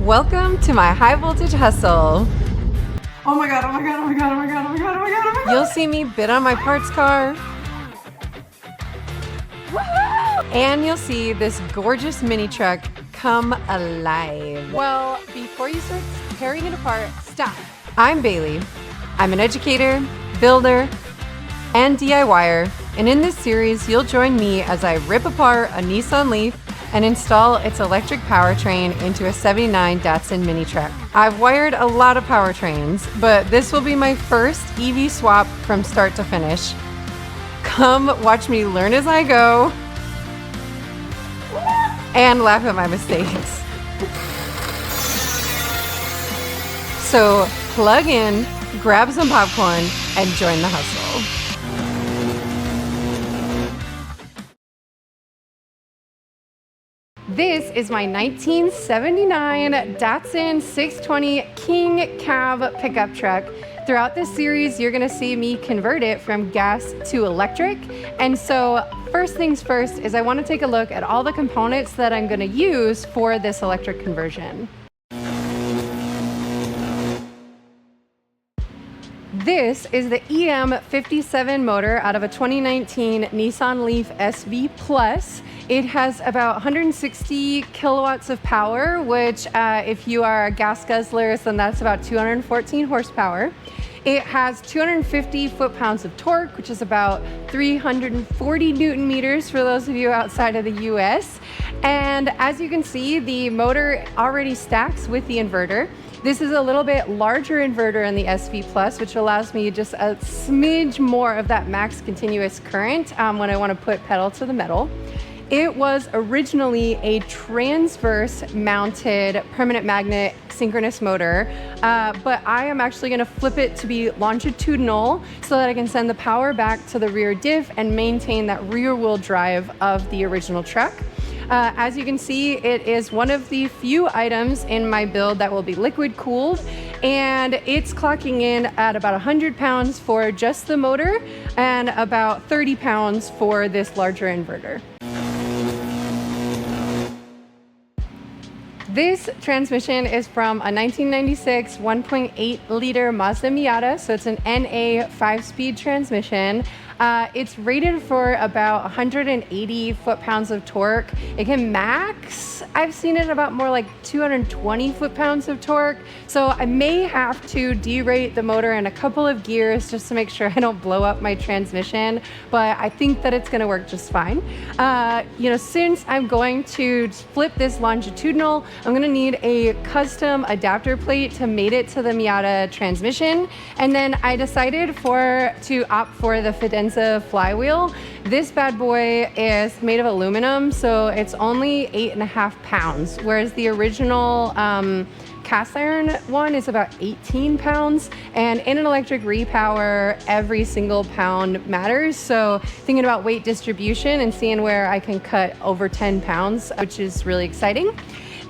Welcome to my high voltage hustle. Oh my god, oh my god, oh my god, oh my god, oh my god, oh my god, oh my god. You'll see me bid on my parts car. Woohoo! And you'll see this gorgeous mini truck come alive. Well, before you start tearing it apart, stop. I'm Bailey. I'm an educator, builder, and DIYer. And in this series, you'll join me as I rip apart a Nissan Leaf and install its electric powertrain into a 79 Datsun mini truck. I've wired a lot of powertrains, but this will be my first EV swap from start to finish. Come watch me learn as I go and laugh at my mistakes. So plug in, grab some popcorn, and join the hustle. This is my 1979 Datsun 620 King Cab pickup truck. Throughout this series, you're gonna see me convert it from gas to electric. And so first things first is I wanna take a look at all the components that I'm gonna use for this electric conversion. This is the EM57 motor out of a 2019 Nissan Leaf SV Plus. It has about 160 kilowatts of power, which if you are gas guzzlers, then that's about 214 horsepower. It has 250 foot-pounds of torque, which is about 340 Newton meters for those of you outside of the US. And as you can see, the motor already stacks with the inverter. This is a little bit larger inverter in the SV Plus, which allows me just a smidge more of that max continuous current when I want to put pedal to the metal. It was originally a transverse mounted permanent magnet synchronous motor, but I am actually going to flip it to be longitudinal so that I can send the power back to the rear diff and maintain that rear wheel drive of the original truck. As you can see, it is one of the few items in my build that will be liquid cooled, and it's clocking in at about 100 pounds for just the motor and about 30 pounds for this larger inverter. This transmission is from a 1996 1.8 liter Mazda Miata, so it's an NA 5-speed transmission. It's rated for about 180 foot-pounds of torque. It can max, I've seen it about more like 220 foot-pounds of torque. So I may have to derate the motor in a couple of gears just to make sure I don't blow up my transmission, but I think that it's gonna work just fine. Since I'm going to flip this longitudinal, I'm gonna need a custom adapter plate to mate it to the Miata transmission. And then I decided to opt for the Fidenza flywheel. This bad boy is made of aluminum, so it's only 8.5 pounds, whereas the original cast iron one is about 18 pounds. And in an electric repower, every single pound matters. So thinking about weight distribution and seeing where I can cut over 10 pounds, which is really exciting.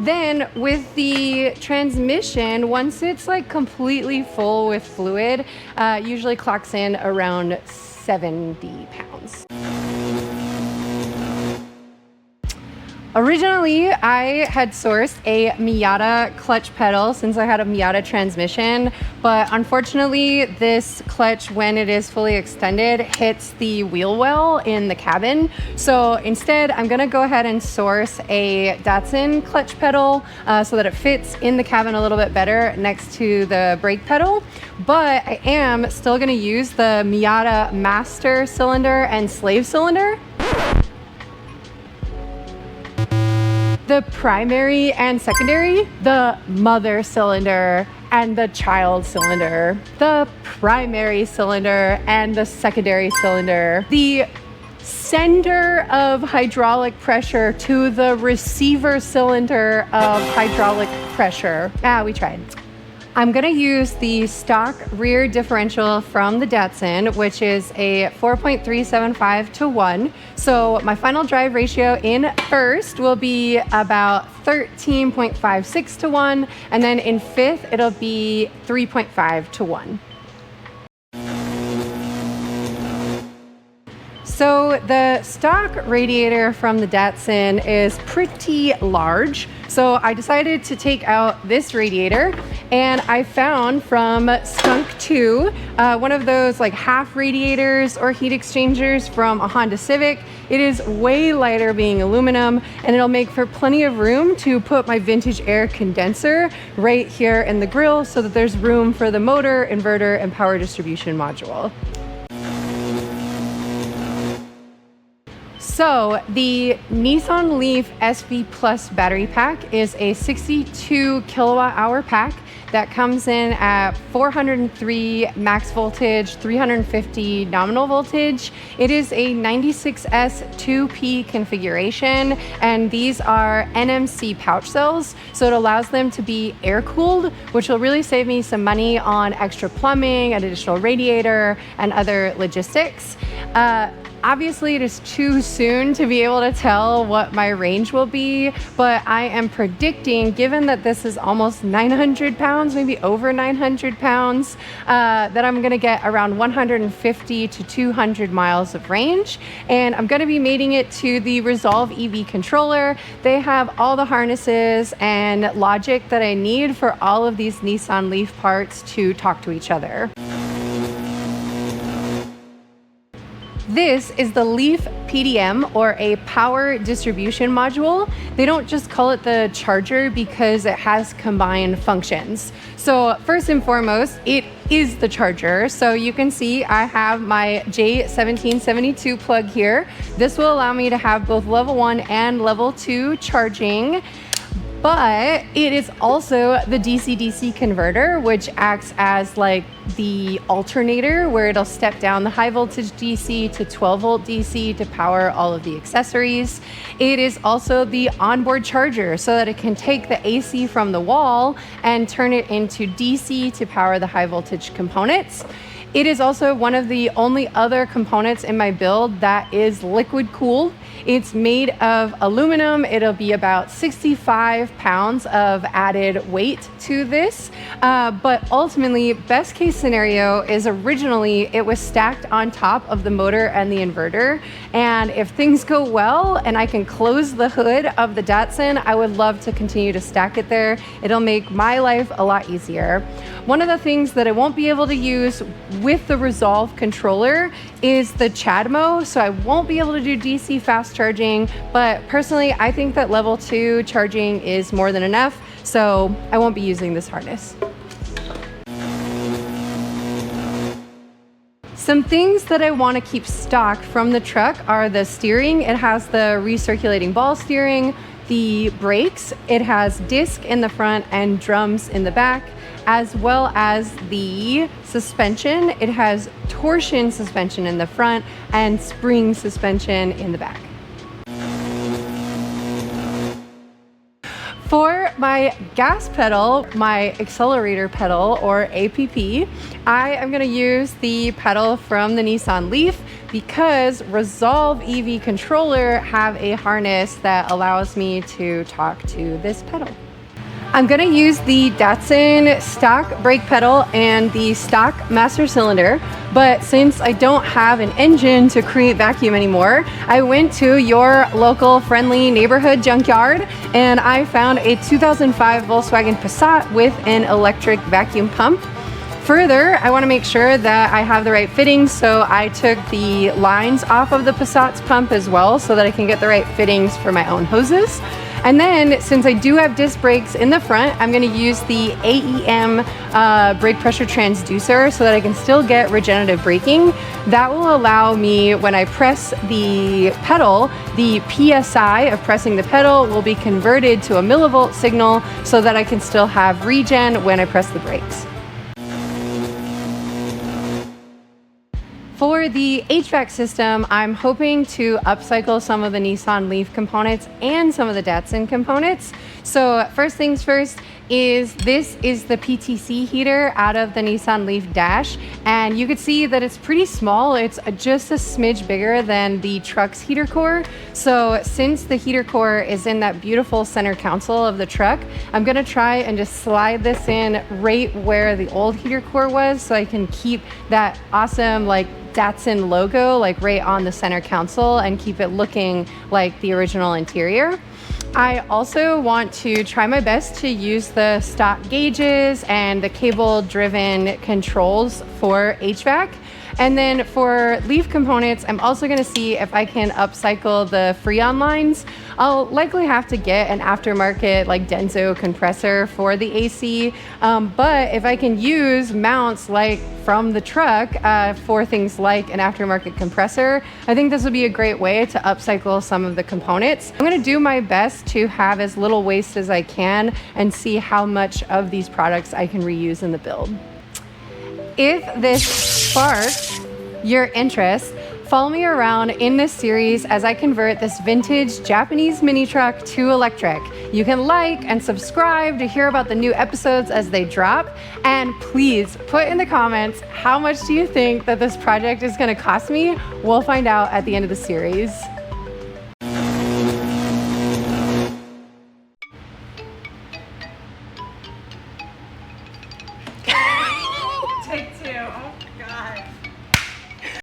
Then with the transmission, once it's like completely full with fluid, usually clocks in around 70 pounds. Originally, I had sourced a Miata clutch pedal since I had a Miata transmission, but unfortunately this clutch, when it is fully extended, hits the wheel well in the cabin. So instead, I'm gonna go ahead and source a Datsun clutch pedal so that it fits in the cabin a little bit better next to the brake pedal. But I am still gonna use the Miata master cylinder and slave cylinder. The primary and secondary, the mother cylinder and the child cylinder, the primary cylinder and the secondary cylinder, the sender of hydraulic pressure to the receiver cylinder of hydraulic pressure. We tried. I'm gonna use the stock rear differential from the Datsun, which is a 4.375 to 1. So my final drive ratio in first will be about 13.56 to 1, and then in fifth, it'll be 3.5 to 1. So the stock radiator from the Datsun is pretty large. So I decided to take out this radiator, and I found from Skunk 2, one of those like half radiators or heat exchangers from a Honda Civic. It is way lighter being aluminum, and it'll make for plenty of room to put my vintage air condenser right here in the grill so that there's room for the motor, inverter, and power distribution module. So the Nissan Leaf SV Plus battery pack is a 62 kilowatt hour pack that comes in at 403 max voltage, 350 nominal voltage. It is a 96S 2P configuration, and these are NMC pouch cells, so it allows them to be air cooled, which will really save me some money on extra plumbing, an additional radiator, and other logistics. Obviously, it is too soon to be able to tell what my range will be, but I am predicting, given that this is almost 900 pounds, maybe over 900 pounds, that I'm gonna get around 150 to 200 miles of range. And I'm gonna be mating it to the Resolve EV controller. They have all the harnesses and logic that I need for all of these Nissan Leaf parts to talk to each other. This is the Leaf PDM, or a power distribution module. They don't just call it the charger because it has combined functions. So first and foremost, it is the charger. So you can see I have my J1772 plug here. This will allow me to have both level 1 and level 2 charging. But it is also the DC-DC converter, which acts as like the alternator, where it'll step down the high voltage DC to 12 volt DC to power all of the accessories. It is also the onboard charger, so that it can take the AC from the wall and turn it into DC to power the high voltage components. It is also one of the only other components in my build that is liquid cooled. It's made of aluminum. It'll be about 65 pounds of added weight to this. But ultimately, best case scenario is originally it was stacked on top of the motor and the inverter. And if things go well and I can close the hood of the Datsun, I would love to continue to stack it there. It'll make my life a lot easier. One of the things that I won't be able to use with the Resolve controller is the CHAdeMO, so I won't be able to do DC fast charging, but personally I think that level 2 charging is more than enough, so I won't be using this harness. Some things that I want to keep stock from the truck are the steering. It has the recirculating ball steering, the brakes, it has disc in the front and drums in the back, as well as the suspension. It has torsion suspension in the front and spring suspension in the back. For my gas pedal, my accelerator pedal, or APP, I am going to use the pedal from the Nissan Leaf because Resolve EV controller have a harness that allows me to talk to this pedal. I'm going to use the Datsun stock brake pedal and the stock master cylinder, but since I don't have an engine to create vacuum anymore, I went to your local friendly neighborhood junkyard and I found a 2005 Volkswagen Passat with an electric vacuum pump. Further, I want to make sure that I have the right fittings, so I took the lines off of the Passat's pump as well so that I can get the right fittings for my own hoses. And then, since I do have disc brakes in the front, I'm going to use the AEM brake pressure transducer so that I can still get regenerative braking. That will allow me, when I press the pedal, the PSI of pressing the pedal will be converted to a millivolt signal so that I can still have regen when I press the brakes. For the HVAC system, I'm hoping to upcycle some of the Nissan Leaf components and some of the Datsun components. So first things first is this is the PTC heater out of the Nissan Leaf dash, and you can see that it's pretty small. It's just a smidge bigger than the truck's heater core. So since the heater core is in that beautiful center console of the truck, I'm gonna try and just slide this in right where the old heater core was so I can keep that awesome like Datsun logo like right on the center console and keep it looking like the original interior. I also want to try my best to use the stock gauges and the cable-driven controls for HVAC. And then for Leaf components, I'm also gonna see if I can upcycle the Freon lines. I'll likely have to get an aftermarket like Denso compressor for the AC, but if I can use mounts like from the truck for things like an aftermarket compressor, I think this would be a great way to upcycle some of the components. I'm gonna do my best to have as little waste as I can and see how much of these products I can reuse in the build. If this sparks your interest, follow me around in this series as I convert this vintage Japanese mini truck to electric. You can like and subscribe to hear about the new episodes as they drop. And please put in the comments, how much do you think that this project is gonna cost me? We'll find out at the end of the series. Take two.